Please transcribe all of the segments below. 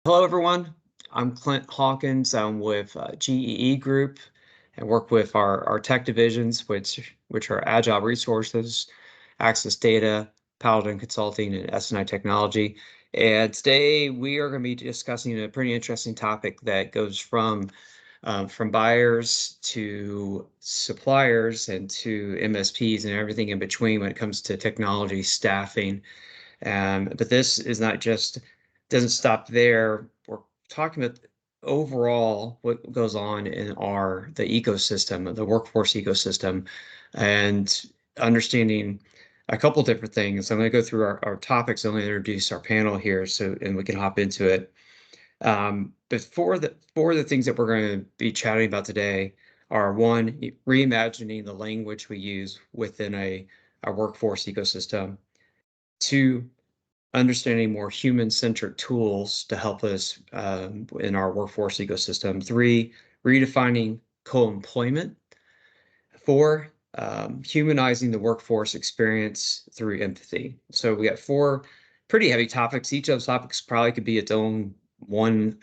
Hello, everyone. I'm Clint Hawkins. I'm with GEE Group and work with our tech divisions, which are Agile Resources, Access Data, Paladin Consulting, and S&I Technology. And today we are going to be discussing a pretty interesting topic that goes from buyers to suppliers and to MSPs and everything in between when it comes to technology staffing. But this is not just doesn't stop there. We're talking about overall what goes on in the ecosystem, the workforce ecosystem, and understanding a couple different things. I'm going to go through our topics. I'm going to introduce our panel here, and we can hop into it. But for the things that we're going to be chatting about today are one, reimagining the language we use within a workforce ecosystem. Two, understanding more human-centric tools to help us in our workforce ecosystem. Three, redefining co-employment. Four, humanizing the workforce experience through empathy. So we got four pretty heavy topics. Each of those topics probably could be its own 1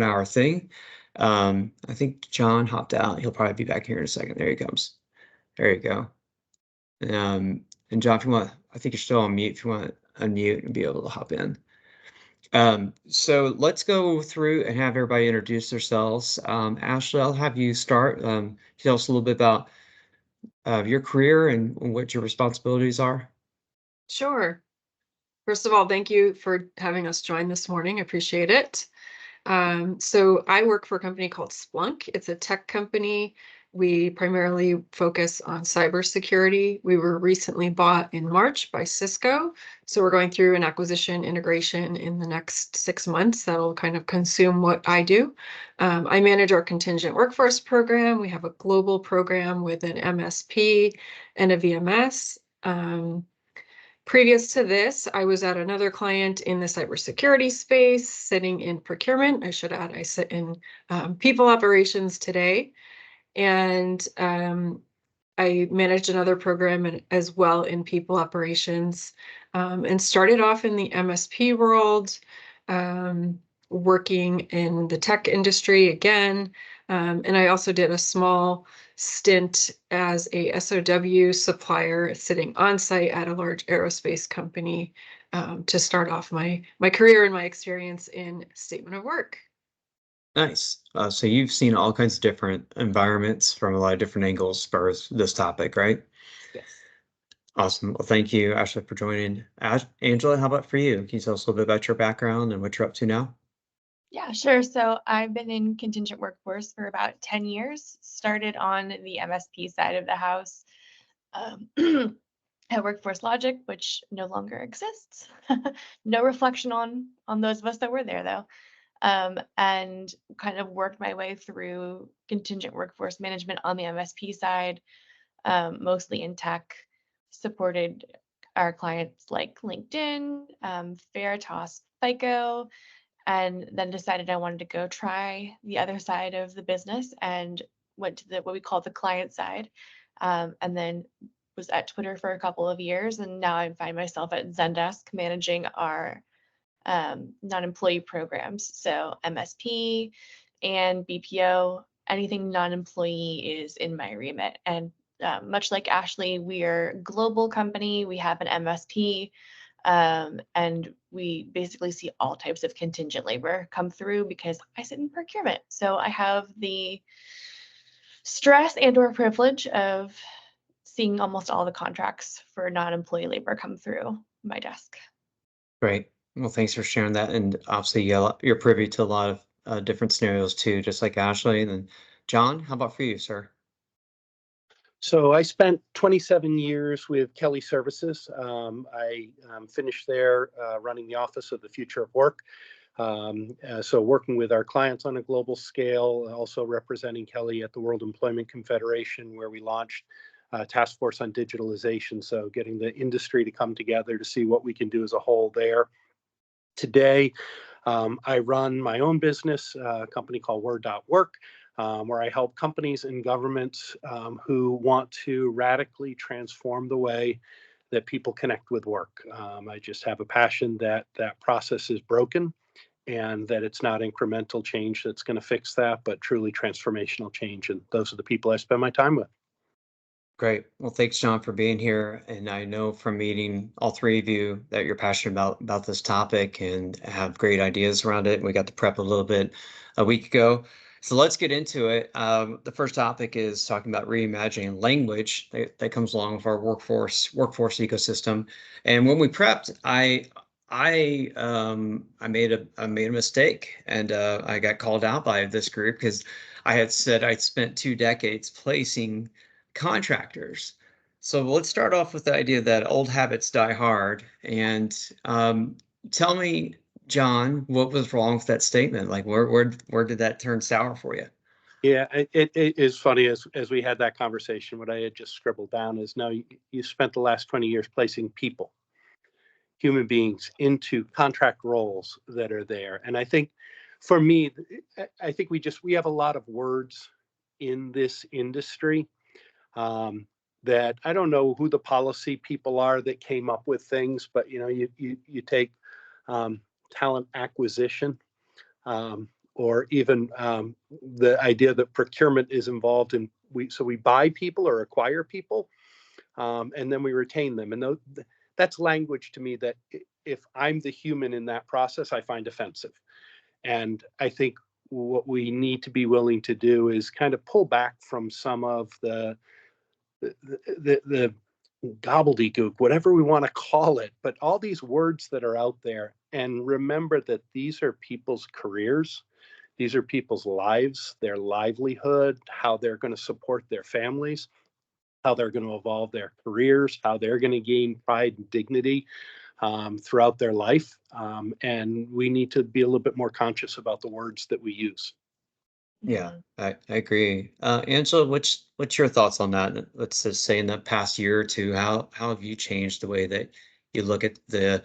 hour thing. I think John hopped out. He'll probably be back here in a second. There he comes. There you go. And John, if you want, I think you're still on mute. If you want to unmute and be able to hop in. So let's go through and have everybody introduce themselves. Ashley, I'll have you start. Tell us a little bit about your career and what your responsibilities are. Sure. First of all, thank you for having us join this morning. I appreciate it. So I work for a company called Splunk. It's a tech company. We primarily focus on cybersecurity. We were recently bought in March by Cisco. So we're going through an acquisition integration in the next 6 months that'll kind of consume what I do. I manage our contingent workforce program. We have a global program with an MSP and a VMS. Previous to this, I was at another client in the cybersecurity space, sitting in procurement. I should add, I sit in people operations today. And I managed another program as well in people operations, and started off in the MSP world, working in the tech industry again. And I also did a small stint as a SOW supplier sitting on site at a large aerospace company, to start off my career and my experience in statement of work. Nice. So you've seen all kinds of different environments from a lot of different angles as far as this topic, right? Yes. Awesome. Well, thank you, Ashley, for joining. Angela, how about for you? Can you tell us a little bit about your background and what you're up to now? Yeah, sure. So I've been in contingent workforce for about 10 years, started on the MSP side of the house at Workforce Logic, which no longer exists. No reflection on those of us that were there, though. And kind of worked my way through contingent workforce management on the MSP side, mostly in tech, supported our clients like LinkedIn, Veritas, FICO, and then decided I wanted to go try the other side of the business and went to what we call the client side, and then was at Twitter for a couple of years, and now I find myself at Zendesk managing our non-employee programs. So MSP and BPO, anything non-employee is in my remit. And much like Ashley, we are a global company. We have an MSP, and we basically see all types of contingent labor come through because I sit in procurement. So I have the stress and or privilege of seeing almost all the contracts for non-employee labor come through my desk. Great. Well, thanks for sharing that. And obviously, you're privy to a lot of different scenarios too, just like Ashley. And then, John, how about for you, sir? So I spent 27 years with Kelly Services. I finished there running the Office of the Future of Work. So working with our clients on a global scale, also representing Kelly at the World Employment Confederation, where we launched a task force on digitalization. So getting the industry to come together to see what we can do as a whole there. Today, I run my own business, a company called Word.work. Where I help companies and governments who want to radically transform the way that people connect with work. I just have a passion that that process is broken and that it's not incremental change that's going to fix that, but truly transformational change. And those are the people I spend my time with. Great. Well, thanks, John, for being here. And I know from meeting all three of you that you're passionate about this topic and have great ideas around it. We got to prep a little bit a week ago. So let's get into it. The first topic is talking about reimagining language that comes along with our workforce ecosystem. And when we prepped, I made a mistake, and I got called out by this group because I had said I'd spent 2 decades placing contractors. So let's start off with the idea that old habits die hard. And tell me, John, what was wrong with that statement? Like, where did that turn sour for you? Yeah, it is funny as we had that conversation. What I had just scribbled down is, no, you spent the last 20 years placing people, human beings, into contract roles that are there. And I think for me, I think we have a lot of words in this industry that I don't know who the policy people are that came up with things, but you take talent acquisition, or even the idea that procurement is involved in we buy people or acquire people, and then we retain them. And that's language to me that if I'm the human in that process, I find offensive. And I think what we need to be willing to do is kind of pull back from some of the gobbledygook, whatever we want to call it, but all these words that are out there, and remember that these are people's careers, these are people's lives, their livelihood, how they're going to support their families, how they're going to evolve their careers, how they're going to gain pride and dignity throughout their life. And we need to be a little bit more conscious about the words that we use. Yeah, I agree. Angela, what's your thoughts on that? Let's just say in the past year or two, how have you changed the way that you look at the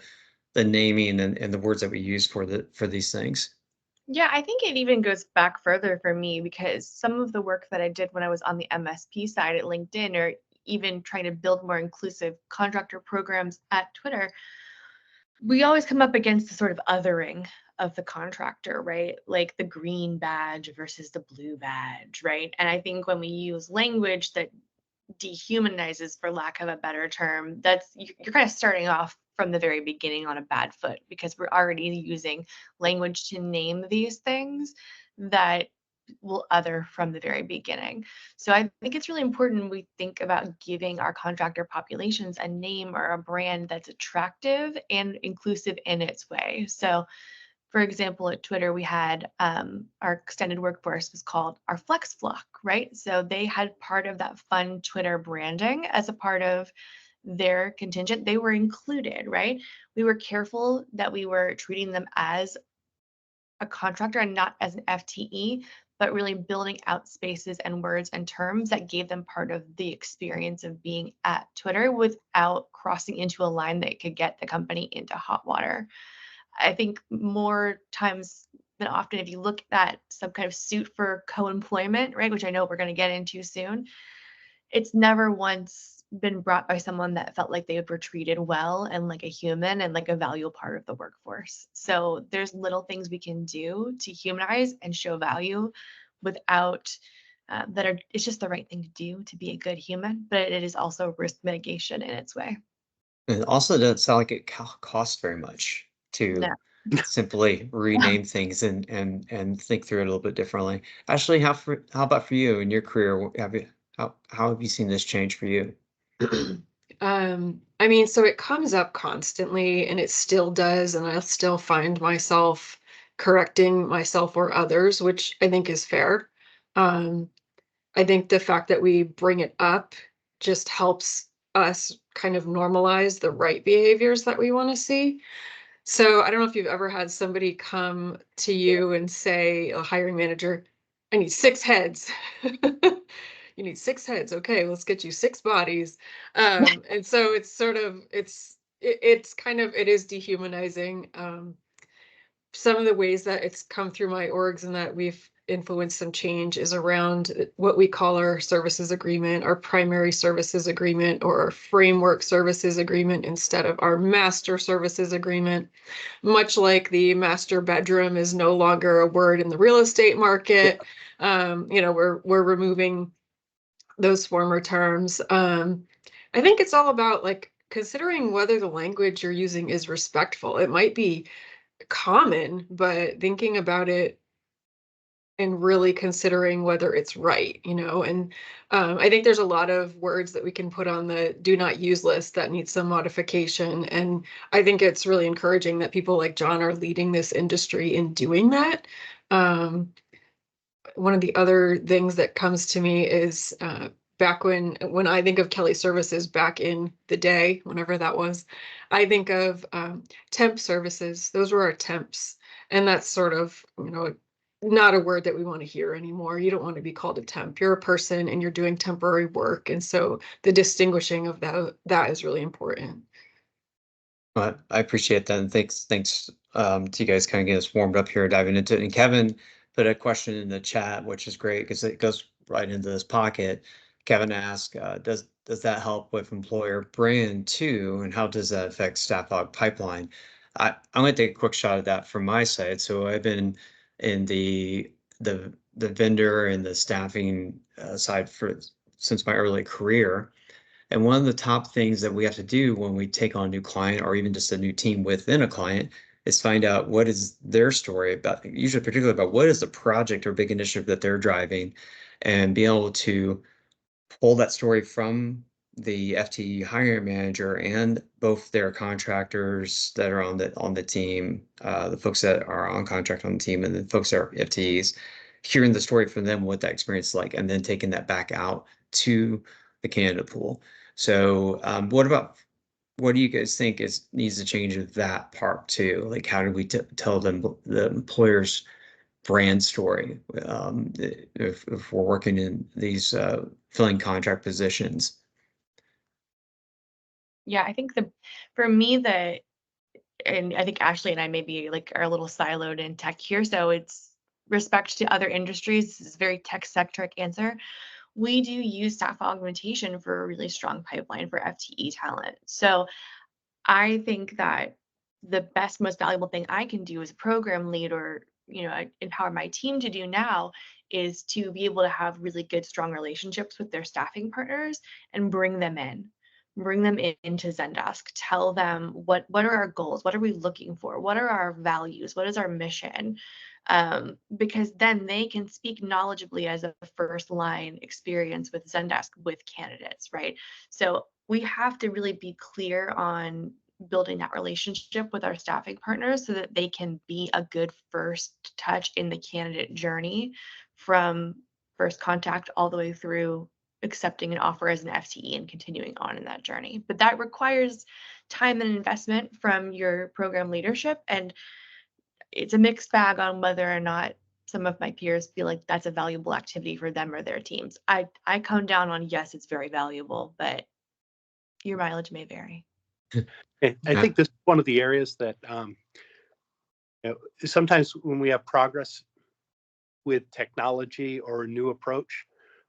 naming and the words that we use for these things? Yeah, I think it even goes back further for me because some of the work that I did when I was on the MSP side at LinkedIn, or even trying to build more inclusive contractor programs at Twitter, we always come up against the sort of othering of the contractor, right? Like the green badge versus the blue badge, right? And I think when we use language that dehumanizes, for lack of a better term, you're kind of starting off from the very beginning on a bad foot because we're already using language to name these things that will other from the very beginning. So I think it's really important we think about giving our contractor populations a name or a brand that's attractive and inclusive in its way. So for example, at Twitter, we had our extended workforce was called our Flex Flock, right? So they had part of that fun Twitter branding as a part of their contingent. They were included, right? We were careful that we were treating them as a contractor and not as an FTE, but really building out spaces and words and terms that gave them part of the experience of being at Twitter without crossing into a line that could get the company into hot water. I think more times than often, if you look at some kind of suit for co-employment, right, which I know we're going to get into soon, it's never once been brought by someone that felt like they were treated well and like a human and like a valuable part of the workforce. So there's little things we can do to humanize and show value without it's just the right thing to do to be a good human, but it is also risk mitigation in its way. And it also doesn't sound like it costs very much No. to simply rename things and think through it a little bit differently. Ashley, how about for you in your career? How have you seen this change for you? I mean, so it comes up constantly and it still does, and I'll still find myself correcting myself or others, which I think is fair. Um, I think the fact that we bring it up just helps us kind of normalize the right behaviors that we want to see. So I don't know if you've ever had somebody come to you and say, a hiring manager, I need 6 heads. You need 6 heads. Okay, let's get you 6 bodies. And so it's sort of, it's kind of, it is dehumanizing. some of the ways that it's come through my orgs and that we've influenced some change is around what we call our services agreement, our primary services agreement, or our framework services agreement instead of our master services agreement. Much like the master bedroom is no longer a word in the real estate market, we're removing those former terms. I think it's all about like considering whether the language you're using is respectful. It might be common, but thinking about it and really considering whether it's right, and I think there's a lot of words that we can put on the do not use list that need some modification. And I think it's really encouraging that people like John are leading this industry in doing that. One of the other things that comes to me is back when I think of Kelly services back in the day, whenever that was, I think of temp services. Those were our temps. And that's sort of, not a word that we want to hear anymore. You don't want to be called a temp. You're a person and you're doing temporary work. And so the distinguishing of that is really important. But I appreciate that, and thanks to you guys kind of getting us warmed up here, diving into it. And Kevin put a question in the chat, which is great because it goes right into this pocket. Kevin asked, does that help with employer brand too, and how does that affect staff aug pipeline? I'm going to take a quick shot at that from my side. So I've been in the vendor and the staffing side since my early career. And one of the top things that we have to do when we take on a new client or even just a new team within a client is find out what is their story about, usually particularly about what is the project or big initiative that they're driving, and be able to pull that story from the FTE hiring manager and both their contractors that are on the team, the folks that are on contract on the team, and the folks that are FTEs, hearing the story from them, what that experience is like, and then taking that back out to the candidate pool. So what do you guys think needs to change with that part too? Like, how do we tell them the employer's brand story if we're working in these filling contract positions? Yeah, I think for me, and I think Ashley and I maybe like are a little siloed in tech here. So it's respect to other industries. This is a very tech-centric answer. We do use staff augmentation for a really strong pipeline for FTE talent. So I think that the best, most valuable thing I can do as a program lead or, empower my team to do now is to be able to have really good, strong relationships with their staffing partners and bring them into Zendesk, tell them what are our goals, what are we looking for, what are our values, what is our mission, because then they can speak knowledgeably as a first line experience with Zendesk with candidates, right? So we have to really be clear on building that relationship with our staffing partners so that they can be a good first touch in the candidate journey from first contact all the way through accepting an offer as an FTE and continuing on in that journey. But that requires time and investment from your program leadership. And it's a mixed bag on whether or not some of my peers feel like that's a valuable activity for them or their teams. I come down on, yes, it's very valuable, but your mileage may vary. I think this is one of the areas that sometimes when we have progress with technology or a new approach,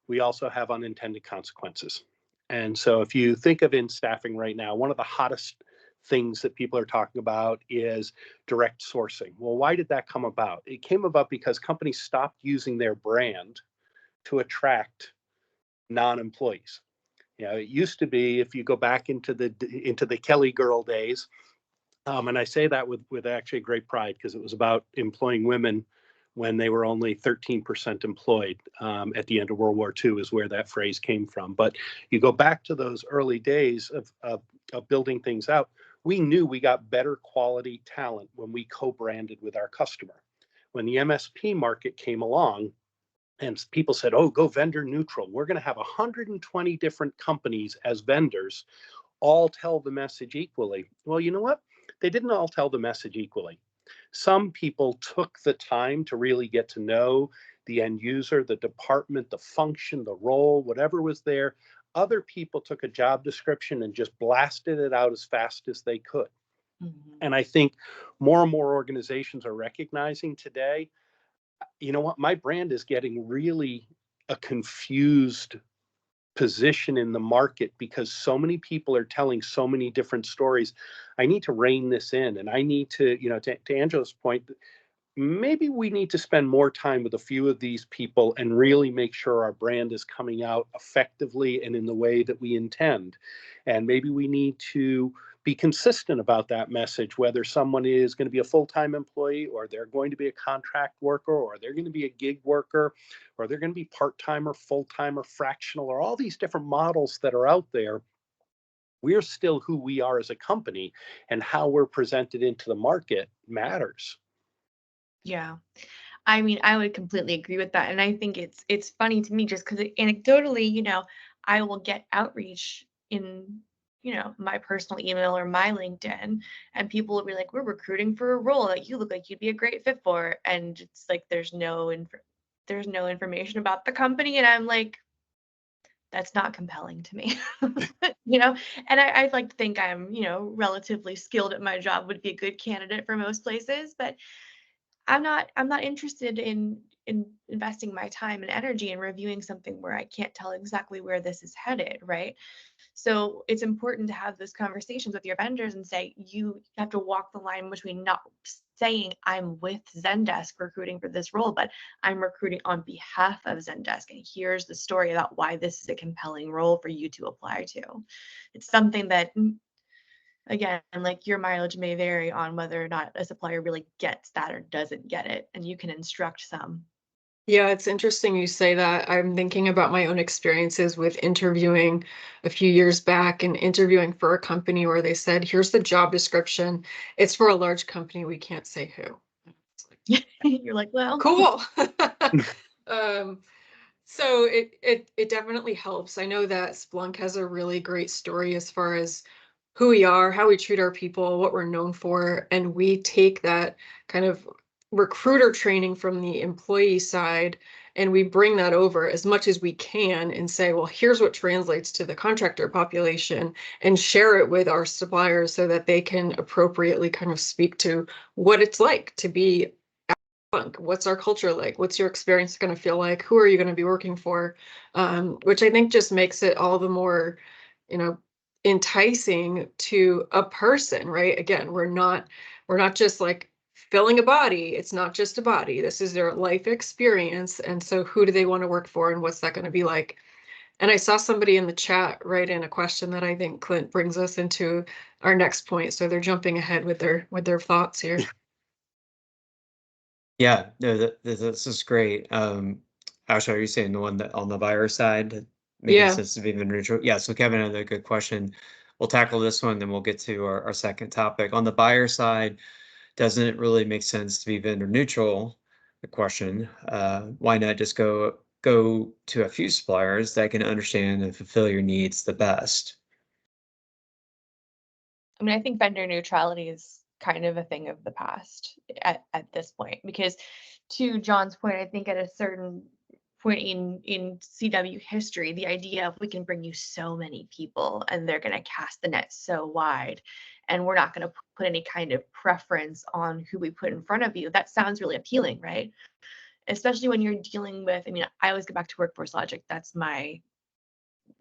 we also have unintended consequences. And so if you think of in staffing right now, one of the hottest things that people are talking about is direct sourcing. Well, why did that come about? It came about because companies stopped using their brand to attract non-employees. It used to be, if you go back into the Kelly girl days, and I say that with actually great pride because it was about employing women when they were only 13% employed at the end of World War II is where that phrase came from. But you go back to those early days of building things out, we knew we got better quality talent when we co-branded with our customer. When the MSP market came along, and people said, oh, go vendor neutral. We're going to have 120 different companies as vendors, all tell the message equally. Well, you know what? They didn't all tell the message equally. Some people took the time to really get to know the end user, the department, the function, the role, whatever was there. Other people took a job description and just blasted it out as fast as they could. And I think more and more organizations are recognizing today, you know what, my brand is getting really a confused position in the market because so many people are telling so many different stories. I need to rein this in, and I need to, to Angela's point, maybe we need to spend more time with a few of these people and really make sure our brand is coming out effectively and in the way that we intend. And maybe we need to be consistent about that message, whether someone is going to be a full-time employee or they're going to be a contract worker or they're going to be a gig worker or they're going to be part-time or full-time or fractional or all these different models that are out there. We're still who we are as a company, and how we're presented into the market matters. Yeah. I mean, I would completely agree with that. And I think it's funny to me just because anecdotally, I will get outreach in, my personal email or my LinkedIn, and people will be like, we're recruiting for a role that you look like you'd be a great fit for. And it's like there's no information about the company. And I'm like, that's not compelling to me. And I'd like to think I'm, relatively skilled at my job, would be a good candidate for most places, but I'm not interested in investing my time and energy in reviewing something where I can't tell exactly where this is headed, right? So it's important to have those conversations with your vendors and say you have to walk the line between not saying I'm with Zendesk recruiting for this role, but I'm recruiting on behalf of Zendesk, and here's the story about why this is a compelling role for you to apply to. It's something that, again, like, your mileage may vary on whether or not a supplier really gets that or doesn't get it, and you can instruct some. Yeah, it's interesting you say that. I'm thinking about my own experiences with interviewing a few years back and interviewing for a company where they said, here's the job description. It's for a large company. We can't say who. It's like, You're like, well, cool. Um, so it definitely helps. I know that Splunk has a really great story as far as who we are, how we treat our people, what we're known for, and we take that kind of recruiter training from the employee side and we bring that over as much as we can and say, well, here's what translates to the contractor population, and share it with our suppliers so that they can appropriately kind of speak to what it's like to be Splunk. What's our culture like? What's your experience going to feel like? Who are you going to be working for? Which I think just makes it all the more, enticing to a person, right? Again, we're not just like filling a body. It's not just a body. This is their life experience. And so who do they want to work for and what's that going to be like? And I saw somebody in the chat write in a question that I think, Clint, brings us into our next point. So they're jumping ahead with their thoughts here. Yeah, no, this is great. Asha, are you saying the one that on the buyer side, making Yeah. sense to be vendor neutral? Yeah, so Kevin had a good question. We'll tackle this one, then we'll get to our second topic. On the buyer side, doesn't it really make sense to be vendor neutral? The question, why not just go to a few suppliers that can understand and fulfill your needs the best? I mean, I think vendor neutrality is kind of a thing of the past at this point, because to John's point, I think at a certain point in CW history, the idea of we can bring you so many people and they're going to cast the net so wide and we're not going to put any kind of preference on who we put in front of you, that sounds really appealing, right? Especially when you're dealing with, I mean, I always go back to workforce logic. That's my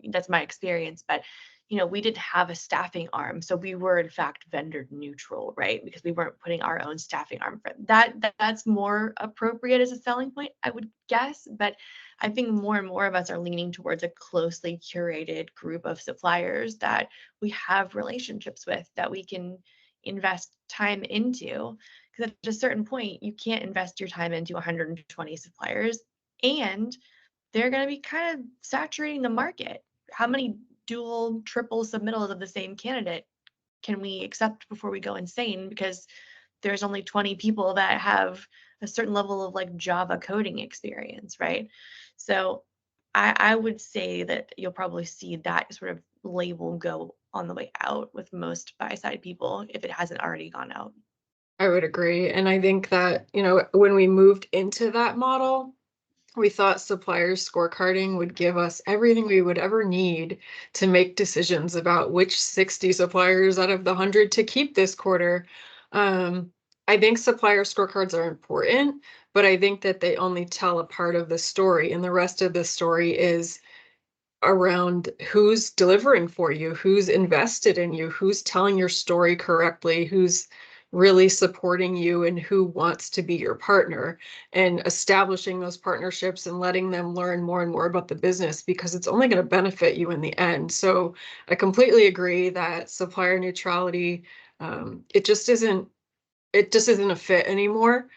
experience, but we didn't have a staffing arm, so we were in fact vendor neutral, right? Because we weren't putting our own staffing arm for that. That's more appropriate as a selling point, I would guess. But I think more and more of us are leaning towards a closely curated group of suppliers that we have relationships with, that we can invest time into, because at a certain point you can't invest your time into 120 suppliers, and they're going to be kind of saturating the market. How many dual, triple submittals of the same candidate can we accept before we go insane? Because there's only 20 people that have a certain level of like Java coding experience, right? So I would say that you'll probably see that sort of label go on the way out with most buy-side people if it hasn't already gone out. I would agree. And I think that, when we moved into that model, we thought suppliers scorecarding would give us everything we would ever need to make decisions about which 60 suppliers out of the 100 to keep this quarter. I think supplier scorecards are important, but I think that they only tell a part of the story, and the rest of the story is around who's delivering for you, who's invested in you, who's telling your story correctly, who's really supporting you, and who wants to be your partner, and establishing those partnerships and letting them learn more and more about the business, because it's only going to benefit you in the end. So I completely agree that supplier neutrality, it just isn't a fit anymore.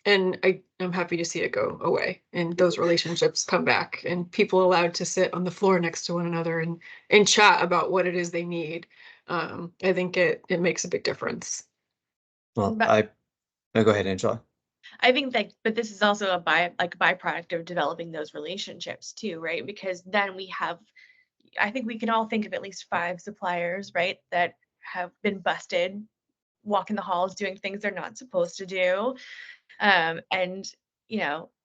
And I'm happy to see it go away and those relationships come back and people allowed to sit on the floor next to one another and chat about what it is they need. I think it makes a big difference. Well, But no, go ahead, Angela. I think that, but this is also a byproduct of developing those relationships too, right? Because then we have, I think we can all think of at least 5 suppliers, right, that have been busted walking the halls doing things they're not supposed to do. And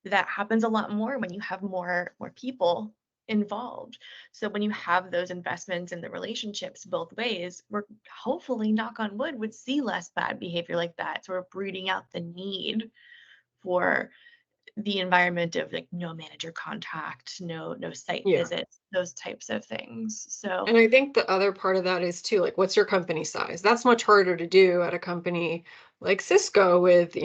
that happens a lot more when you have more people involved. So when you have those investments in the relationships both ways, we're hopefully, knock on wood, would see less bad behavior like that. So we're breeding out the need for the environment of like no manager contact, no site visits, those types of things. So, and I think the other part of that is too, like, what's your company size? That's much harder to do at a company like Cisco with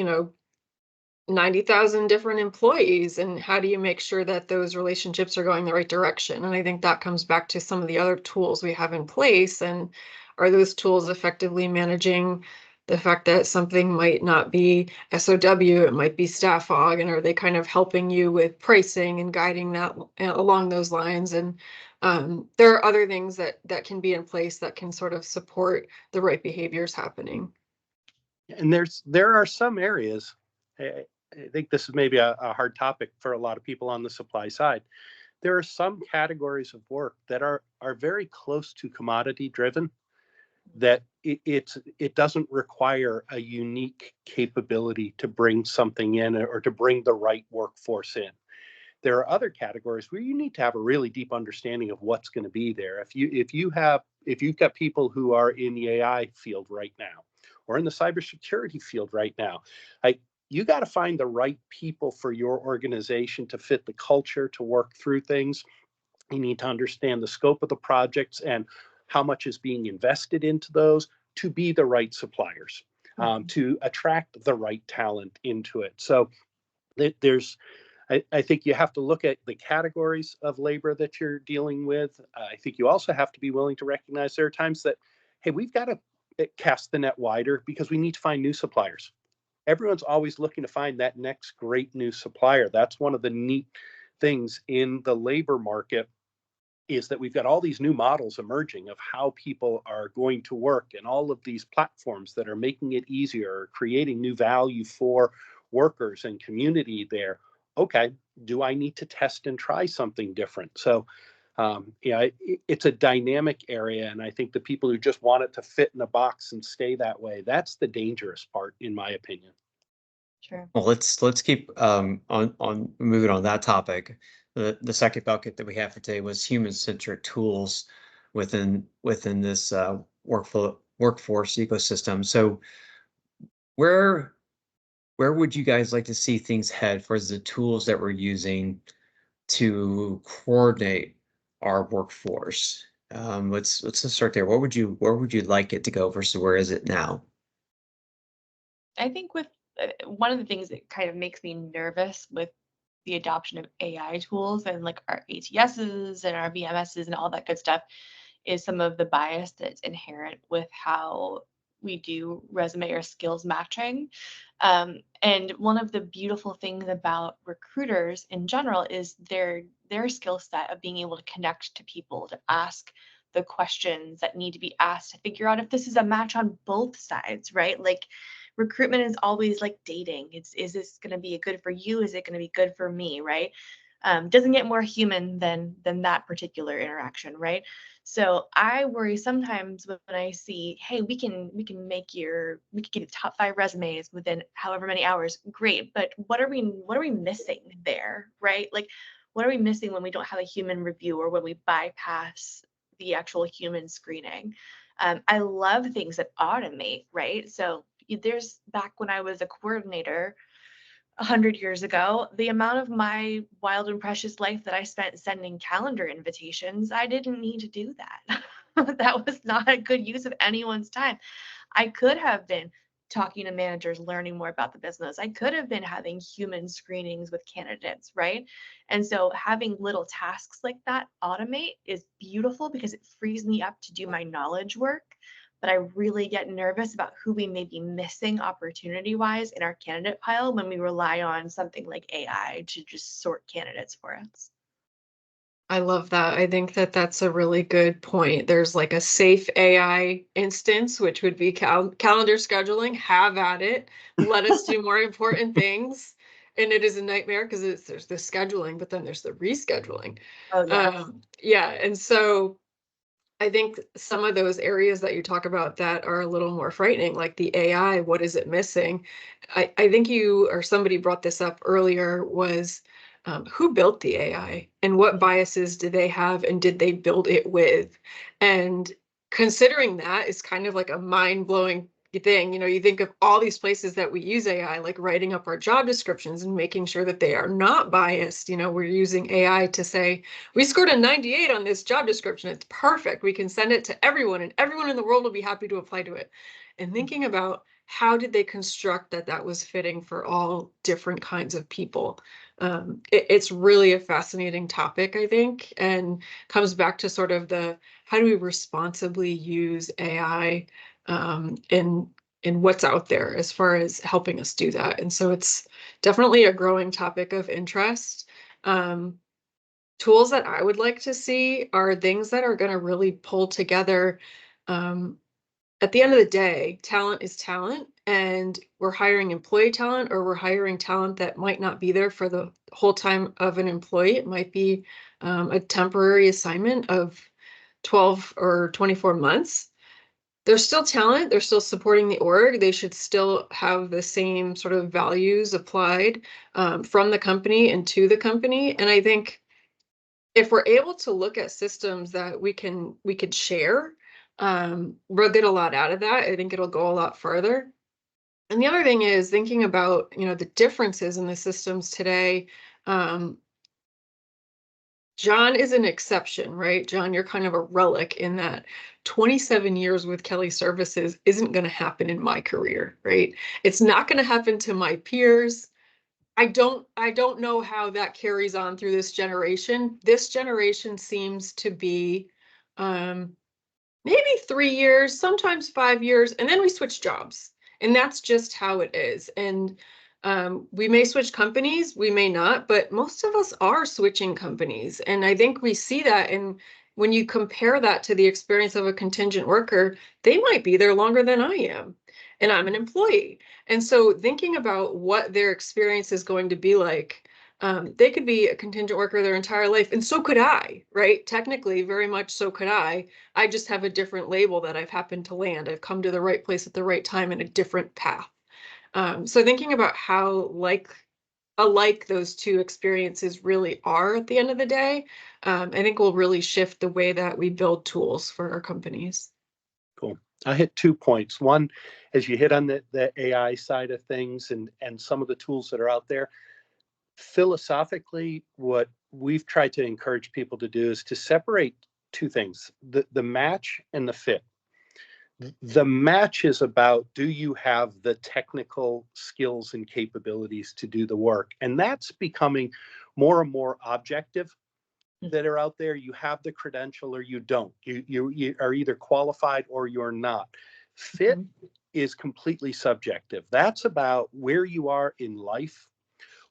90,000 different employees, and how do you make sure that those relationships are going the right direction? And I think that comes back to some of the other tools we have in place, and are those tools effectively managing the fact that something might not be SOW, it might be staff aug, and are they kind of helping you with pricing and guiding that along those lines? And there are other things that can be in place that can sort of support the right behaviors happening. And there are some areas, I think this is maybe a hard topic for a lot of people on the supply side. There are some categories of work that are very close to commodity driven, that it doesn't require a unique capability to bring something in or to bring the right workforce in. There are other categories where you need to have a really deep understanding of what's going to be there. If you've got people who are in the AI field right now, or in the cybersecurity field right now, you got to find the right people for your organization to fit the culture, to work through things. You need to understand the scope of the projects and how much is being invested into those to be the right suppliers, to attract the right talent into it. So I think you have to look at the categories of labor that you're dealing with. I think you also have to be willing to recognize there are times that, hey, we've got to cast the net wider because we need to find new suppliers. Everyone's always looking to find that next great new supplier. That's one of the neat things in the labor market, is that we've got all these new models emerging of how people are going to work, and all of these platforms that are making it easier, creating new value for workers and community there. Okay, do I need to test and try something different? So it's a dynamic area, and I think the people who just want it to fit in a box and stay that way, that's the dangerous part, in my opinion. Sure. Well, let's keep on moving on that topic. The second bucket that we have for today was human-centric tools within this workforce ecosystem. So where would you guys like to see things head for the tools that we're using to coordinate our workforce? Let's just start there. Where would you like it to go versus where is it now? I think with one of the things that kind of makes me nervous with the adoption of AI tools and like our ATSs and our VMSs and all that good stuff is some of the bias that's inherent with how we do resume or skills matching. And one of the beautiful things about recruiters in general is their skill set of being able to connect to people, to ask the questions that need to be asked to figure out if this is a match on both sides, right? Like recruitment is always like dating. Is this going to be good for you? Is it going to be good for me, right? Doesn't get more human than that particular interaction, right? So I worry sometimes when I see, hey, we can get you top 5 resumes within however many hours. Great, but what are we missing there, right? Like, what are we missing when we don't have a human review or when we bypass the actual human screening? I love things that automate, right? So there's back when I was a coordinator 100 years ago, the amount of my wild and precious life that I spent sending calendar invitations, I didn't need to do that. That was not a good use of anyone's time. I could have been talking to managers, learning more about the business. I could have been having human screenings with candidates, right? And so having little tasks like that automate is beautiful because it frees me up to do my knowledge work. But I really get nervous about who we may be missing opportunity wise in our candidate pile when we rely on something like AI to just sort candidates for us. I love that. I think that that's a really good point. There's like a safe AI instance, which would be calendar scheduling. Have at it. Let us do more important things. And it is a nightmare because there's the scheduling, but then there's the rescheduling. Oh, yes. Yeah. And so I think some of those areas that you talk about that are a little more frightening, like the AI, what is it missing? I think you or somebody brought this up earlier was who built the AI and what biases do they have and did they build it with? And considering that is kind of like a mind-blowing thing. You know, you think of all these places that we use AI, like writing up our job descriptions and making sure that they are not biased. You know, we're using AI to say, we scored a 98 on this job description. It's perfect. We can send it to everyone and everyone in the world will be happy to apply to it. And thinking about how did they construct that was fitting for all different kinds of people. It's really a fascinating topic, I think, and comes back to sort of the how do we responsibly use AI in what's out there as far as helping us do that. And so it's definitely a growing topic of interest. Tools that I would like to see are things that are going to really pull together. At the end of the day, talent is talent, and we're hiring employee talent or we're hiring talent that might not be there for the whole time of an employee. It might be a temporary assignment of 12 or 24 months. They're still talent, they're still supporting the org, they should still have the same sort of values applied from the company and to the company. And I think if we're able to look at systems that we could share, we'll get a lot out of that. I think it'll go a lot further. And the other thing is thinking about, you know, the differences in the systems today. John is an exception, right? John, you're kind of a relic in that 27 years with Kelly Services isn't going to happen in my career, right? It's not going to happen to my peers. I don't know how that carries on through this generation. This generation seems to be maybe 3 years, sometimes 5 years, and then we switch jobs. And that's just how it is. And we may switch companies, we may not, but most of us are switching companies. And I think we see that. And when you compare that to the experience of a contingent worker, they might be there longer than I am. And I'm an employee. And so thinking about what their experience is going to be like, they could be a contingent worker their entire life. And so could I, right? Technically, very much so could I. I just have a different label that I've happened to land. I've come to the right place at the right time in a different path. So thinking about how alike those two experiences really are at the end of the day, I think will really shift the way that we build tools for our companies. Cool. I hit 2 points. One, as you hit on the AI side of things and some of the tools that are out there, philosophically, what we've tried to encourage people to do is to separate two things, the match and the fit. The match is about, do you have the technical skills and capabilities to do the work? And that's becoming more and more objective that are out there. You have the credential or you don't. You are either qualified or you're not. Fit is completely subjective. That's about where you are in life,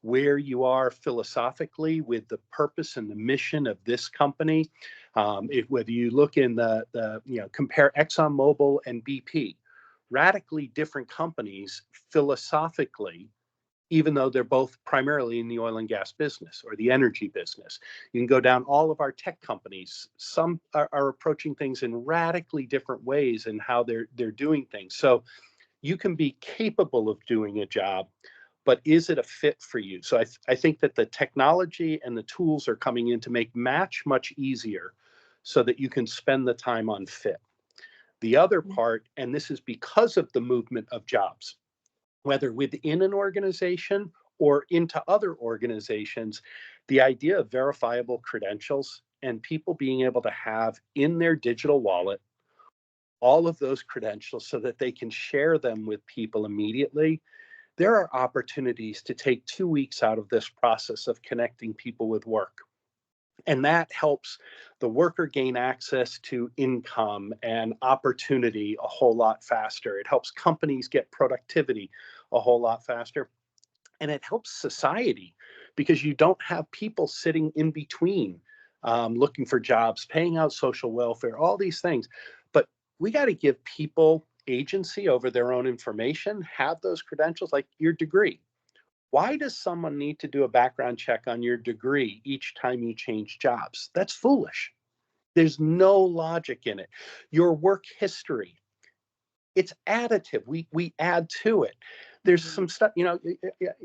where you are philosophically with the purpose and the mission of this company. Whether you look in compare ExxonMobil and BP, radically different companies philosophically, even though they're both primarily in the oil and gas business or the energy business. You can go down all of our tech companies. Some are approaching things in radically different ways in how they're doing things. So you can be capable of doing a job, but is it a fit for you? So I think that the technology and the tools are coming in to make match much easier so that you can spend the time on fit. The other part, and this is because of the movement of jobs, whether within an organization or into other organizations, the idea of verifiable credentials and people being able to have in their digital wallet all of those credentials so that they can share them with people immediately. There are opportunities to take 2 weeks out of this process of connecting people with work. And that helps the worker gain access to income and opportunity a whole lot faster. It helps companies get productivity a whole lot faster. And it helps society because you don't have people sitting in between looking for jobs, paying out social welfare, all these things. But we got to give people agency over their own information, have those credentials, like your degree. Why does someone need to do a background check on your degree each time you change jobs? That's foolish. There's no logic in it. Your work history, it's additive. We add to it. There's some stuff,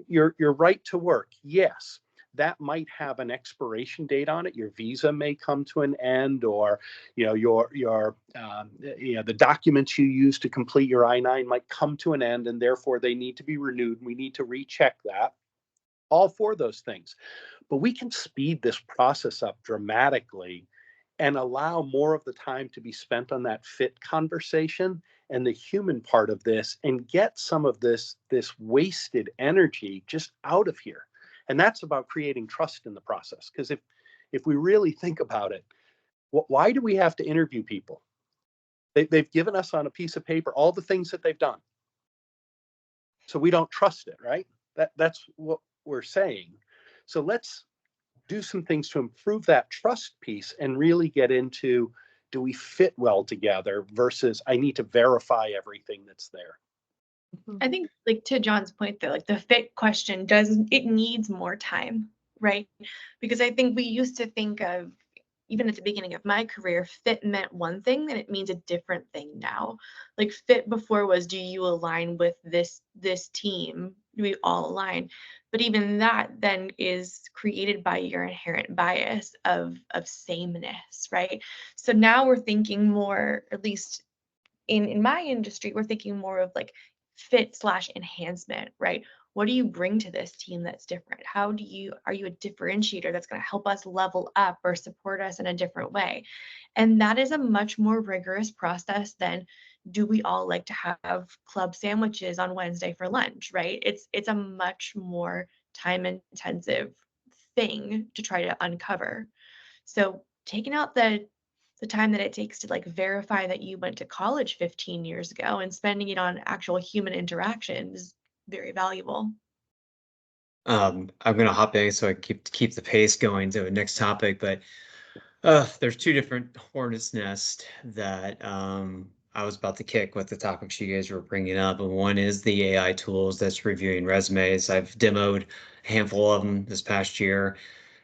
your right to work. Yes, that might have an expiration date on it. Your visa may come to an end, or the documents you use to complete your I-9 might come to an end, and therefore they need to be renewed. We need to recheck that. All for those things. But we can speed this process up dramatically and allow more of the time to be spent on that fit conversation and the human part of this, and get some of this wasted energy just out of here. And that's about creating trust in the process. Because if we really think about it, why do we have to interview people? They've given us on a piece of paper all the things that they've done. So we don't trust it, right? That's what we're saying. So let's do some things to improve that trust piece and really get into, do we fit well together versus I need to verify everything that's there. I think, like, to John's point though, like the fit question it needs more time, right? Because I think we used to think of, even at the beginning of my career, fit meant one thing and it means a different thing now. Like fit before was, do you align with this team? Do we all align? But even that then is created by your inherent bias of sameness, right? So now we're thinking more, at least in my industry, we're thinking more of like fit / enhancement, right? What do you bring to this team that's different? Are you a differentiator that's going to help us level up or support us in a different way? And that is a much more rigorous process than, do we all like to have club sandwiches on Wednesday for lunch, right? It's a much more time intensive thing to try to uncover. So taking out the time that it takes to like verify that you went to college 15 years ago and spending it on actual human interaction is very valuable. I'm going to hop in so I keep the pace going to the next topic, but there's two different hornet's nest that I was about to kick with the topics you guys were bringing up. And one is the AI tools that's reviewing resumes. I've demoed a handful of them this past year,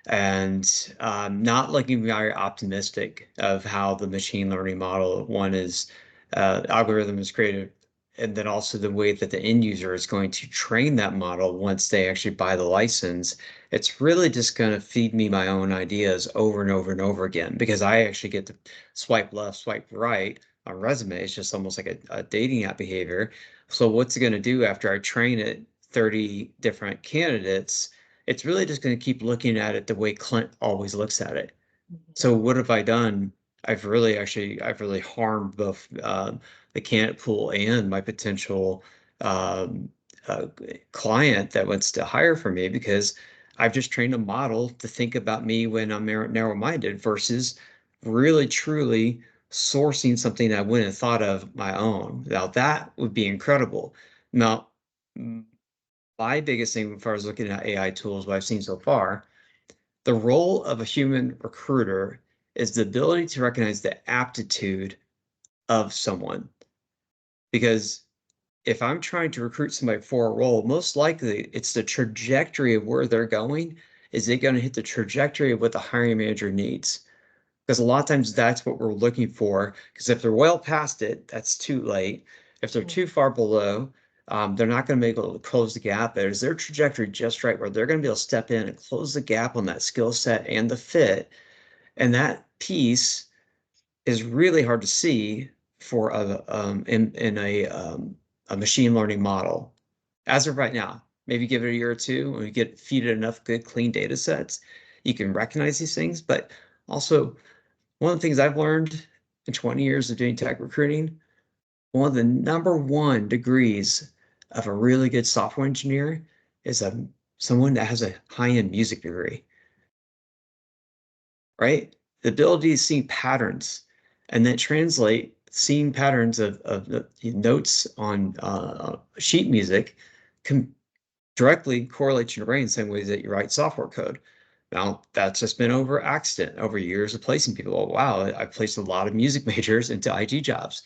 and not looking very optimistic of how the machine learning model one is algorithm is created, and then also the way that the end user is going to train that model once they actually buy the license. It's really just going to feed me my own ideas over and over and over again, because I actually get to swipe left, swipe right on resume. It's just almost like a dating app behavior. So what's it going to do after I train it 30 different candidates? It's really just going to keep looking at it the way Clint always looks at it. So what have I done? I've really harmed both the candidate pool and my potential um, client that wants to hire for me, because I've just trained a model to think about me when I'm narrow-minded versus really truly sourcing something that I wouldn't have thought of my own. Now that would be incredible. Now, my biggest thing as far as looking at AI tools, what I've seen so far, the role of a human recruiter is the ability to recognize the aptitude of someone. Because if I'm trying to recruit somebody for a role, most likely it's the trajectory of where they're going. Is it going to hit the trajectory of what the hiring manager needs? Because a lot of times that's what we're looking for. Because if they're well past it, that's too late. If they're too far below, they're not going to be able to close the gap. But is their trajectory just right where they're going to be able to step in and close the gap on that skill set and the fit? And that piece is really hard to see for in a machine learning model as of right now. Maybe give it a year or two, and we feed it enough good, clean data sets, you can recognize these things. But also, one of the things I've learned in 20 years of doing tech recruiting, one of the #1 degrees of a really good software engineer is someone that has a high-end music degree, right? The ability to see patterns and then translate seeing patterns of the notes on sheet music can directly correlate to your brain the same way that you write software code. Now, that's just been over accident, over years of placing people. Oh, wow, I placed a lot of music majors into IT jobs.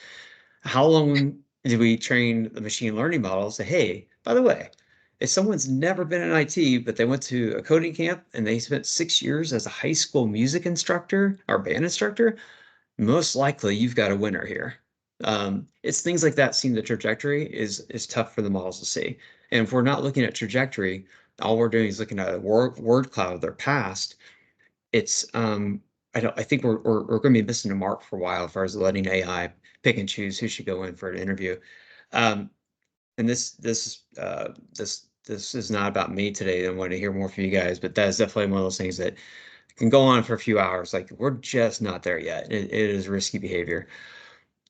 How long did we train the machine learning models? Say, hey, by the way, if someone's never been in IT, but they went to a coding camp and they spent 6 years as a high school music instructor or band instructor, most likely you've got a winner here. It's things like that. Seeing the trajectory is tough for the models to see. And if we're not looking at trajectory, all we're doing is looking at a word cloud of their past. It's I think we're going to be missing a mark for a while as far as letting AI pick and choose who should go in for an interview. Um, and this is not about me today. I want to hear more from you guys, but that is definitely one of those things that can go on for a few hours. Like, we're just not there yet. It is risky behavior.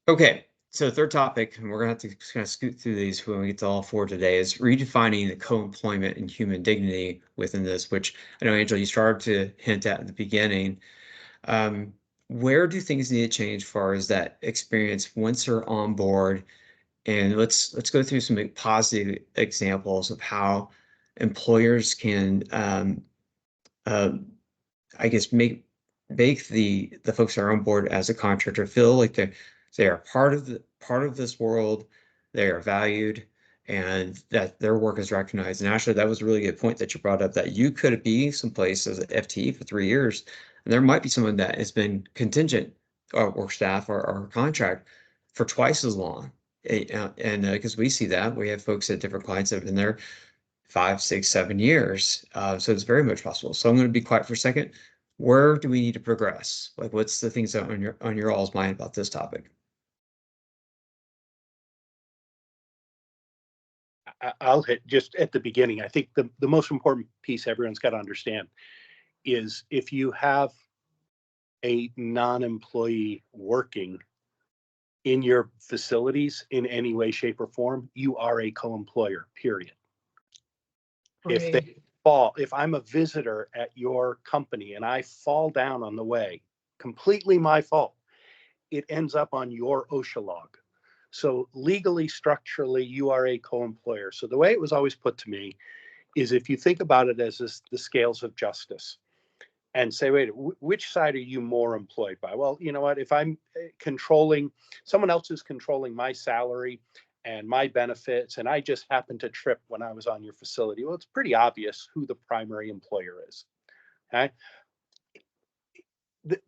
Okay, so third topic, and we're gonna have to kind of scoot through these when we get to all four today, is redefining the co-employment and human dignity within this, which I know, Angela, you started to hint at the beginning. Where do things need to change as far as that experience once they're on board? And let's go through some positive examples of how employers can uh, I guess make the folks that are on board as a contractor feel like they are part of this world, they are valued, and that their work is recognized. And actually, that was a really good point that you brought up, that you could be someplace as an FTE for 3 years, and there might be someone that has been contingent or staff or contract for twice as long. And because we see that, we have folks at different clients that have been there 5, 6, 7 years. So it's very much possible. So I'm going to be quiet for a second. Where do we need to progress? Like, what's the things that on your all's mind about this topic? I'll hit just at the beginning. I think the most important piece everyone's got to understand is if you have a non-employee working in your facilities in any way, shape, or form, you are a co-employer, period. If they fall, if I'm a visitor at your company and I fall down on the way, completely my fault, it ends up on your OSHA log. So legally, structurally, you are a co-employer. So the way it was always put to me is, if you think about it as the scales of justice and say, wait, which side are you more employed by? Well, you know what, if I'm controlling, someone else is controlling my salary and my benefits, and I just happened to trip when I was on your facility, well, it's pretty obvious who the primary employer is. Okay.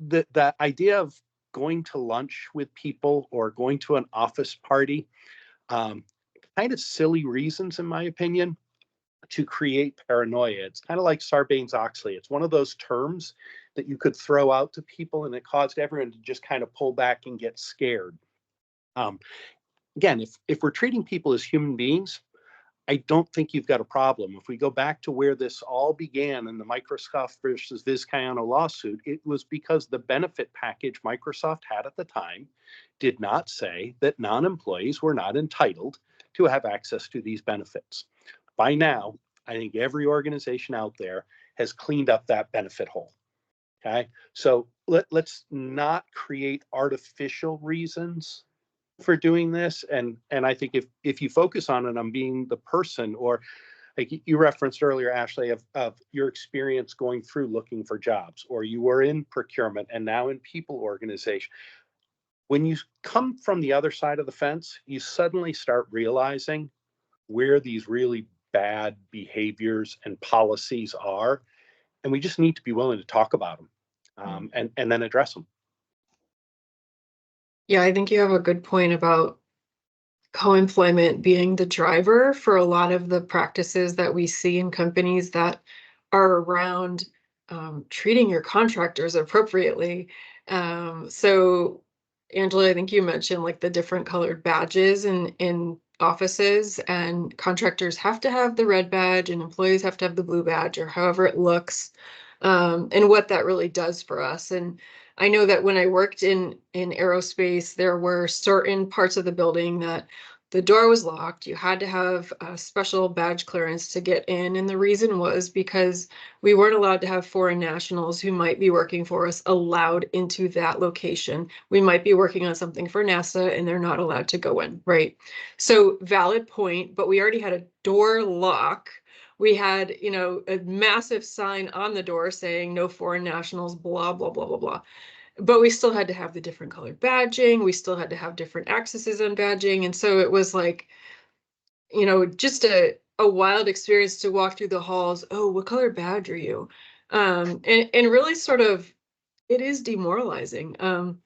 The idea of going to lunch with people or going to an office party, kind of silly reasons, in my opinion, to create paranoia. It's kind of like Sarbanes-Oxley. It's one of those terms that you could throw out to people, and it caused everyone to just kind of pull back and get scared. Again, if we're treating people as human beings, I don't think you've got a problem. If we go back to where this all began in the Microsoft versus Vizcaino lawsuit, it was because the benefit package Microsoft had at the time did not say that non-employees were not entitled to have access to these benefits. By now, I think every organization out there has cleaned up that benefit hole. Okay, so let's not create artificial reasons for doing this. And I think if you focus on it on being the person, or like you referenced earlier, Ashley, of your experience going through looking for jobs, or you were in procurement and now in people organization, When you come from the other side of the fence, you suddenly start realizing where these really bad behaviors and policies are. And we just need to be willing to talk about them, and then address them. Yeah, I think you have a good point about co-employment being the driver for a lot of the practices that we see in companies that are around treating your contractors appropriately. So, Angela, I think you mentioned like the different colored badges in offices, and contractors have to have the red badge and employees have to have the blue badge or however it looks, and what that really does for us. And I know that when I worked in aerospace, there were certain parts of the building that the door was locked. You had to have a special badge clearance to get in. And the reason was because we weren't allowed to have foreign nationals who might be working for us allowed into that location. We might be working on something for NASA and they're not allowed to go in, right? So valid point, but we already had a door lock. We had, a massive sign on the door saying no foreign nationals, blah, blah, blah, blah, blah. But we still had to have the different colored badging. We still had to have different accesses on badging. And so it was like, just a wild experience to walk through the halls. Oh, what color badge are you? And really sort of, it is demoralizing, to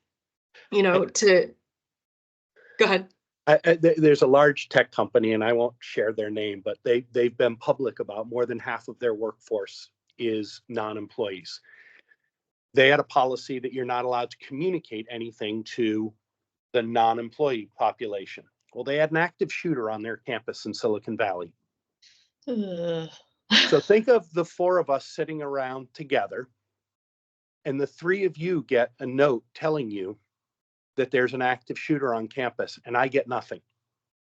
go ahead. There's a large tech company, and I won't share their name, but they've been public about more than half of their workforce is non-employees. They had a policy that you're not allowed to communicate anything to the non-employee population. Well, they had an active shooter on their campus in Silicon Valley. So think of the four of us sitting around together, and the three of you get a note telling you that there's an active shooter on campus, and I get nothing.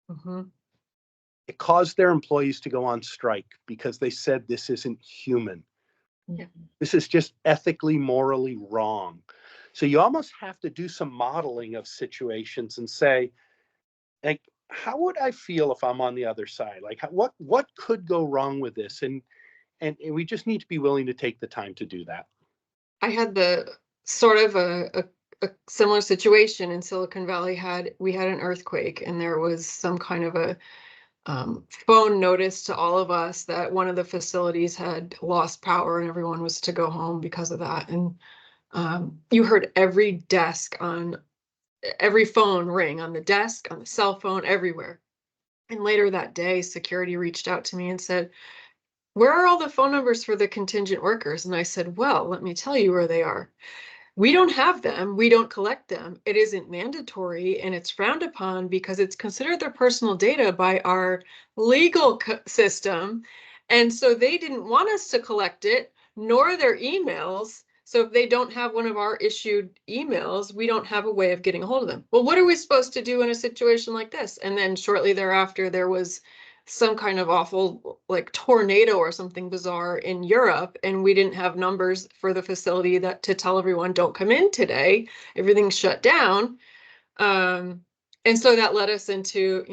Mm-hmm. It caused their employees to go on strike because they said this isn't human. Yeah. This is just ethically, morally wrong. So you almost have to do some modeling of situations and say, like, how would I feel if I'm on the other side? Like, what could go wrong with this? And we just need to be willing to take the time to do that. I had the sort of a similar situation in Silicon Valley. We had an earthquake, and there was some kind of a phone notice to all of us that one of the facilities had lost power and everyone was to go home because of that. And you heard every desk on every phone ring, on the desk, on the cell phone, everywhere. And later that day, security reached out to me and said, "Where are all the phone numbers for the contingent workers?" And I said, "Well, let me tell you where they are. We don't have them. We don't collect them. It isn't mandatory, and it's frowned upon because it's considered their personal data by our legal system. And so they didn't want us to collect it, nor their emails. So if they don't have one of our issued emails, we don't have a way of getting a hold of them." Well, what are we supposed to do in a situation like this? And then shortly thereafter, there was some kind of awful like tornado or something bizarre in Europe, and we didn't have numbers for the facility that to tell everyone don't come in today. Everything's shut down. And so that led us into,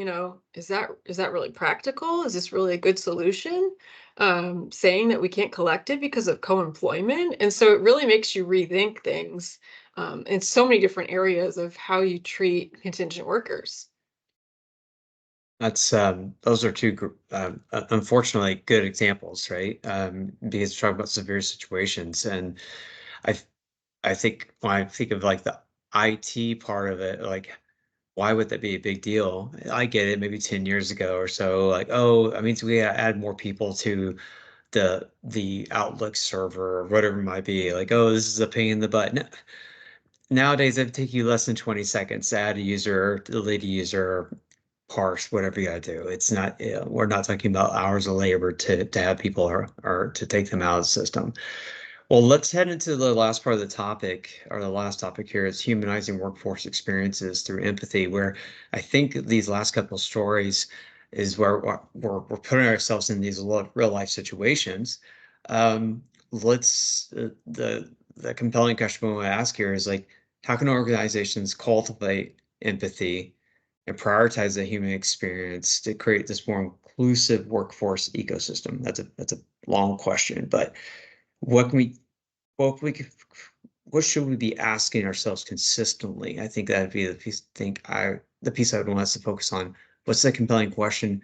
is that really practical? Is this really a good solution? Saying that we can't collect it because of co-employment. And so it really makes you rethink things in so many different areas of how you treat contingent workers. That's those are two unfortunately good examples, right? Because we're talking about severe situations, and I I think when I think of like the IT part of it, like why would that be a big deal? I get it, maybe 10 years ago or so, like, oh, that means we gotta add more people to the Outlook server or whatever it might be. Like, oh, this is a pain in the butt. Nowadays, it'd take you less than 20 seconds to add a user, delete a user, parse, whatever you gotta do. It's not, we're not talking about hours of labor to have people or to take them out of the system. Well, let's head into the last part of the topic, or the last topic here is humanizing workforce experiences through empathy, where I think these last couple of stories is where we're putting ourselves in these real life situations. Let's the compelling question we want to ask here is like, how can organizations cultivate empathy and prioritize the human experience to create this more inclusive workforce ecosystem? That's a long question, but what can we what we what should we be asking ourselves consistently? I think that'd be the piece I would want us to focus on. What's the compelling question?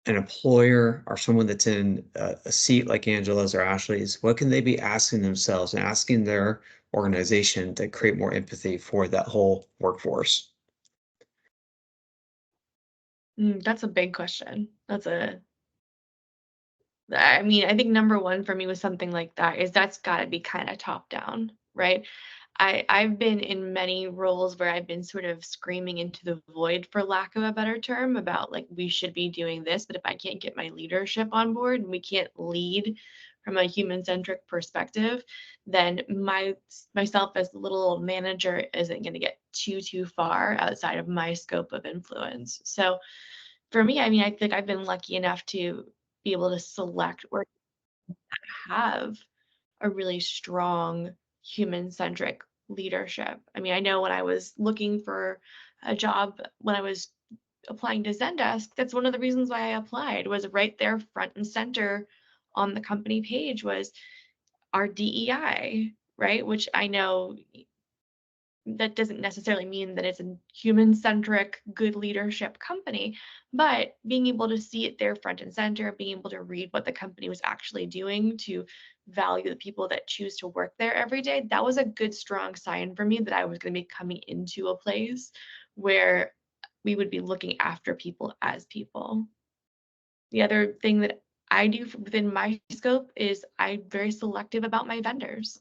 An employer or someone that's in a seat like Angela's or Ashley's, what can they be asking themselves and asking their organization to create more empathy for that whole workforce? That's a big question. I mean, I think number one for me with something like that is that's got to be kind of top down, right? I've been in many roles where I've been sort of screaming into the void, for lack of a better term, about like we should be doing this, but if I can't get my leadership on board and we can't lead from a human-centric perspective, then myself as the little old manager isn't going to get too far outside of my scope of influence. So for me, I mean, I think I've been lucky enough to be able to select or have a really strong human-centric leadership. I mean, I know when I was looking for a job, when I was applying to Zendesk, that's one of the reasons why I applied, was right there front and center on the company page was our DEI, right? Which I know that doesn't necessarily mean that it's a human-centric, good leadership company, but being able to see it there front and center, being able to read what the company was actually doing to value the people that choose to work there every day, that was a good, strong sign for me that I was going to be coming into a place where we would be looking after people as people. The other thing that I do within my scope is I'm very selective about my vendors.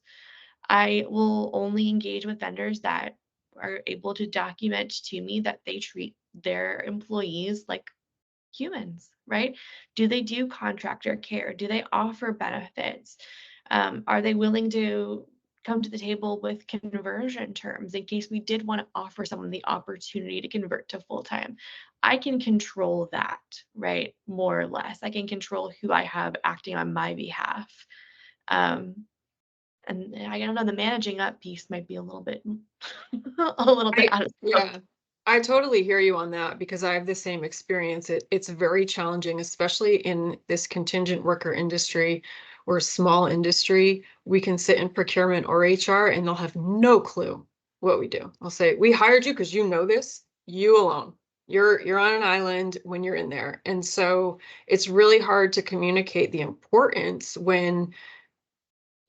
I will only engage with vendors that are able to document to me that they treat their employees like humans, right? Do they do contractor care? Do they offer benefits? Are they willing to come to the table with conversion terms in case we did want to offer someone the opportunity to convert to full-time? I can control that, right? More or less. I can control who I have acting on my behalf. And I don't know, the managing up piece might be a little bit a little bit out of scope. Yeah, I totally hear you on that because I have the same experience. It's very challenging, especially in this contingent worker industry or small industry. We can sit in procurement or HR and they'll have no clue what we do. I'll say, we hired you because you know this, you alone. You're on an island when you're in there. And so it's really hard to communicate the importance when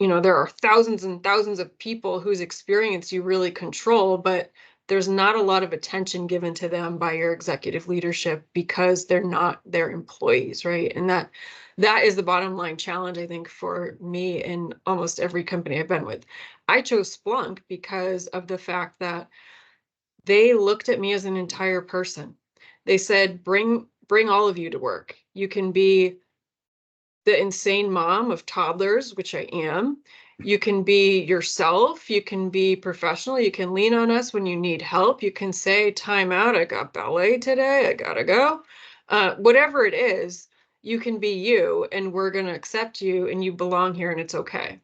there are thousands and thousands of people whose experience you really control, but there's not a lot of attention given to them by your executive leadership because they're not their employees, right? And that is the bottom line challenge, I think, for me in almost every company I've been with. I chose Splunk because of the fact that they looked at me as an entire person. They said, bring all of you to work. You can be the insane mom of toddlers, which I am. You can be yourself. You can be professional. You can lean on us when you need help. You can say, time out, I got ballet today, I gotta go. Whatever it is, you can be you and we're gonna accept you and you belong here and it's okay.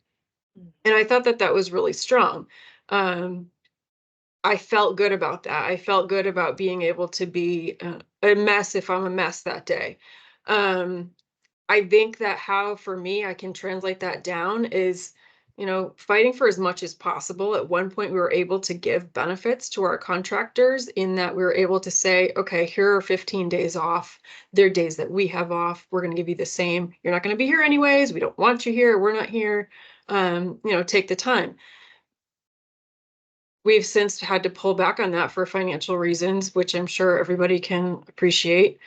And I thought that was really strong. I felt good about that. I felt good about being able to be a mess if I'm a mess that day. I think that how, for me, I can translate that down is, fighting for as much as possible. At one point, we were able to give benefits to our contractors in that we were able to say, okay, here are 15 days off. They're days that we have off. We're going to give you the same. You're not going to be here anyways. We don't want you here. We're not here. Take the time. We've since had to pull back on that for financial reasons, which I'm sure everybody can appreciate.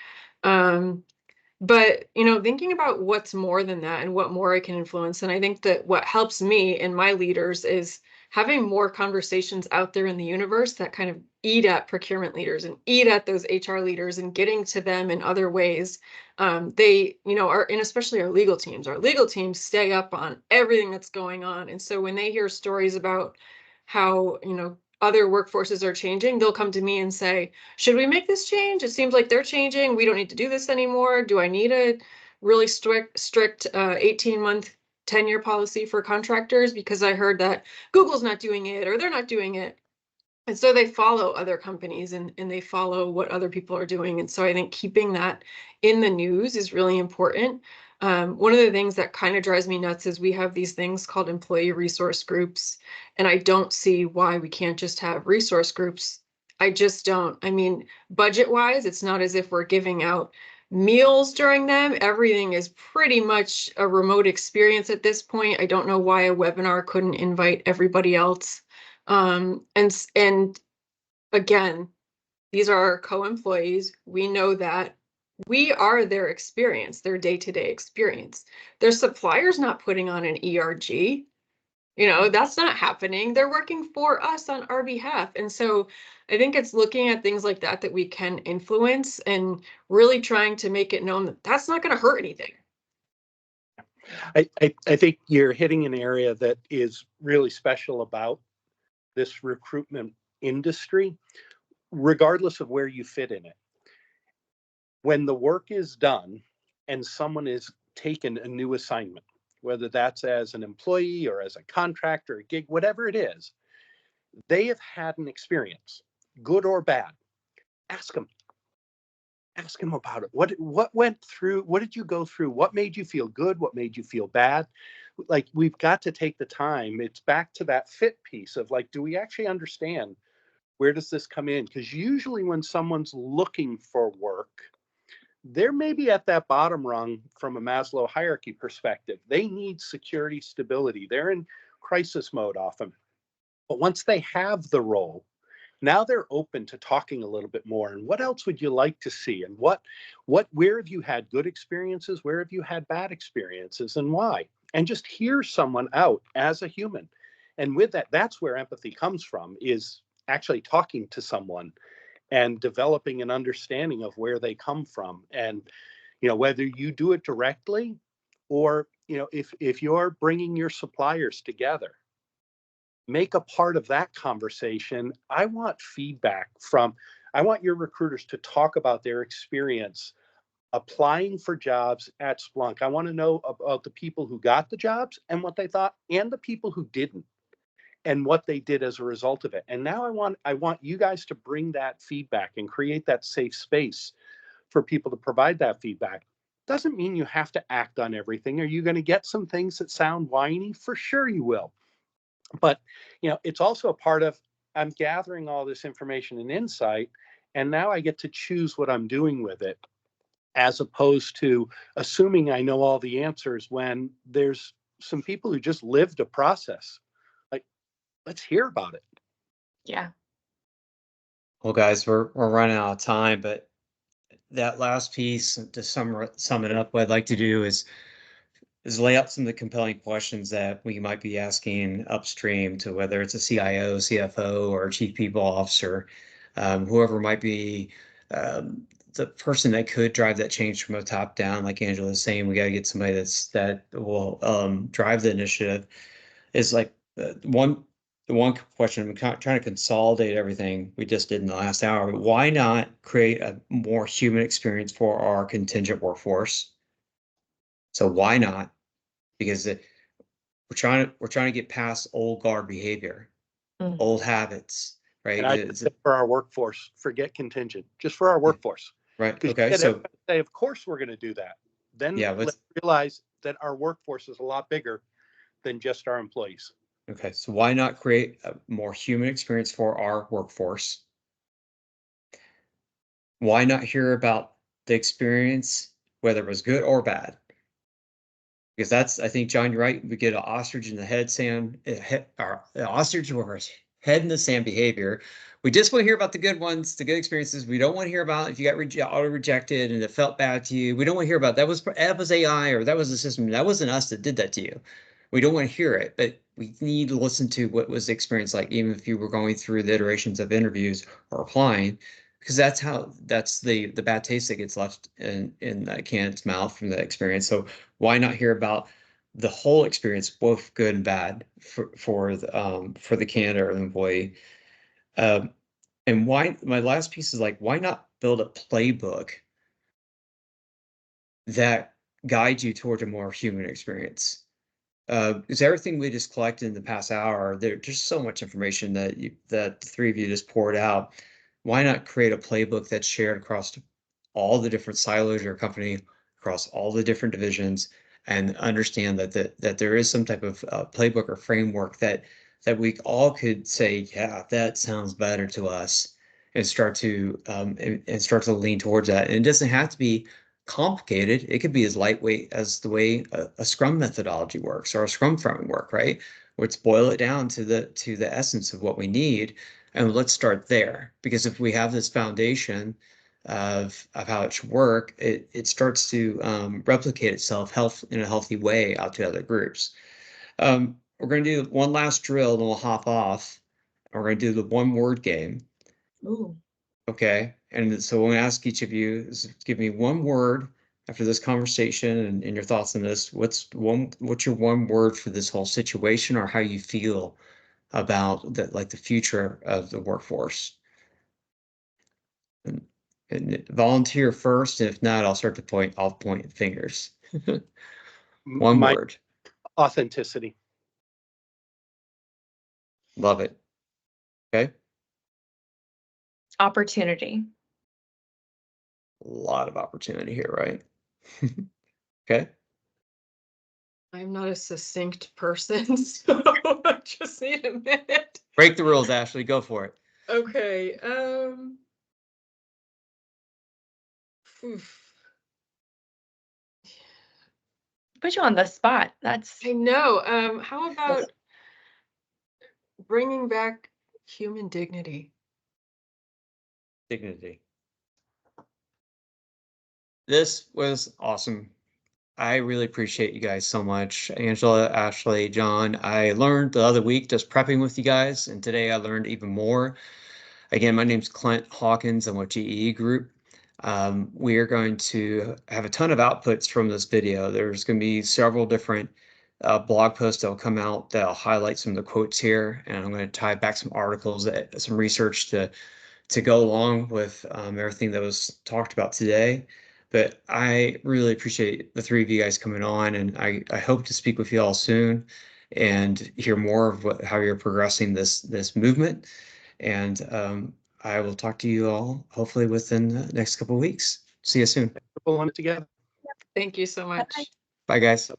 But, thinking about what's more than that and what more I can influence. And I think that what helps me and my leaders is having more conversations out there in the universe that kind of eat at procurement leaders and eat at those HR leaders and getting to them in other ways. They, and especially our legal teams stay up on everything that's going on. And so when they hear stories about how, other workforces are changing, they'll come to me and say, should we make this change? It seems like they're changing. We don't need to do this anymore. Do I need a really strict 18-month tenure policy for contractors? Because I heard that Google's not doing it or they're not doing it. And so they follow other companies and they follow what other people are doing. And so I think keeping that in the news is really important. One of the things that kind of drives me nuts is we have these things called employee resource groups, and I don't see why we can't just have resource groups. I just don't. I mean, budget-wise, it's not as if we're giving out meals during them. Everything is pretty much a remote experience at this point. I don't know why a webinar couldn't invite everybody else. And again, these are our co-employees. We know that we are their experience, their day-to-day experience. Their supplier's not putting on an ERG. You know, that's not happening. They're working for us on our behalf. And so I think it's looking at things like that that we can influence and really trying to make it known that that's not going to hurt anything. I think you're hitting an area that is really special about this recruitment industry, regardless of where you fit in it. When the work is done and someone is taken a new assignment, whether that's as an employee or as a contractor, a gig, whatever it is, they have had an experience, good or bad. Ask them. Ask them about it. What went through? What did you go through? What made you feel good? What made you feel bad? Like, we've got to take the time. It's back to that fit piece of like, do we actually understand where does this come in? Because usually when someone's looking for work, they're maybe at that bottom rung from a Maslow hierarchy perspective. They need security, stability. They're in crisis mode often. But once they have the role, now they're open to talking a little bit more. And what else would you like to see? And where have you had good experiences? Where have you had bad experiences, and why? And just hear someone out as a human. And with that, that's where empathy comes from, is actually talking to someone and developing an understanding of where they come from. And, you know, whether you do it directly or, you know, if you're bringing your suppliers together, make a part of that conversation. I want feedback I want your recruiters to talk about their experience applying for jobs at Splunk. I want to know about the people who got the jobs and what they thought, and the people who didn't and what they did as a result of it. And now I want you guys to bring that feedback and create that safe space for people to provide that feedback. Doesn't mean you have to act on everything. Are you going to get some things that sound whiny? For sure you will. But, you know, it's also a part of, I'm gathering all this information and insight, and now I get to choose what I'm doing with it, as opposed to assuming I know all the answers when there's some people who just lived a process. Like, let's hear about it. Yeah. Well, guys, we're running out of time, but that last piece, to sum it up, what I'd like to do is lay out some of the compelling questions that we might be asking upstream to, whether it's a CIO, CFO, or chief people officer, whoever might be the person that could drive that change from a top down. Like Angela was saying, we got to get somebody that will drive the initiative. Is like the one question, I'm trying to consolidate everything we just did in the last hour. But why not create a more human experience for our contingent workforce? So why not? Because we're trying to get past old guard behavior, old habits, right? And I just say for our workforce, forget contingent, just for our workforce. Right. Okay. So say, of course we're going to do that. Then let's realize that our workforce is a lot bigger than just our employees. Okay. So why not create a more human experience for our workforce? Why not hear about the experience, whether it was good or bad? Because that's, I think, John, you're right. We get an ostrich in the head sand, or ostrich or head in the sand behavior. We just want to hear about the good ones, the good experiences. We don't want to hear about if you got auto rejected and it felt bad to you. We don't want to hear about that was AI, or that was the system. That wasn't us that did that to you. We don't want to hear it, but we need to listen to what was the experience like, even if you were going through the iterations of interviews or applying, because that's the bad taste that gets left in the candidate's mouth from the experience. So why not hear about the whole experience, both good and bad, for the candidate or the employee? And why, my last piece is like, why not build a playbook that guides you towards a more human experience? Because everything we just collected in the past hour, there's just so much information that the three of you just poured out. Why not create a playbook that's shared across all the different silos of your company, across all the different divisions and understand that there is some type of playbook or framework that we all could say, yeah, that sounds better to us, and start to start to lean towards that. And it doesn't have to be complicated. It could be as lightweight as the way a Scrum methodology works or a Scrum framework, right? Let's boil it down to the essence of what we need, and let's start there. Because if we have this foundation of how it should work, it starts to replicate itself in a healthy way out to other groups. We're going to do one last drill, then we'll hop off. We're going to do the one word game. Ooh. Okay. And so I'm going to ask each of you is give me one word after this conversation and your thoughts on this. What's your one word for this whole situation, or how you feel about the future of the workforce? And volunteer first, and if not, I'll point fingers. One My word. authenticity. Love it. Okay. Opportunity. A lot of opportunity here, right? Okay. I'm not a succinct person, so I just need a minute. Break the rules, Ashley. Go for it. Okay. Oof. Put you on the spot. That's I know. How about bringing back human dignity? Dignity. This was awesome. I really appreciate you guys so much. Angela, Ashley, John. I learned the other week just prepping with you guys, and today I learned even more. Again, my name's Clint Hawkins. I'm with GEE Group. We are going to have a ton of outputs from this video. There's going to be several different blog posts that will come out that'll highlight some of the quotes here, and I'm going to tie back some articles, some research to go along with everything that was talked about today. But I really appreciate the three of you guys coming on, and I hope to speak with you all soon and hear more of how you're progressing this movement. And I will talk to you all hopefully within the next couple of weeks. See you soon. Pulling it together. Thank you so much. Bye. Bye, guys.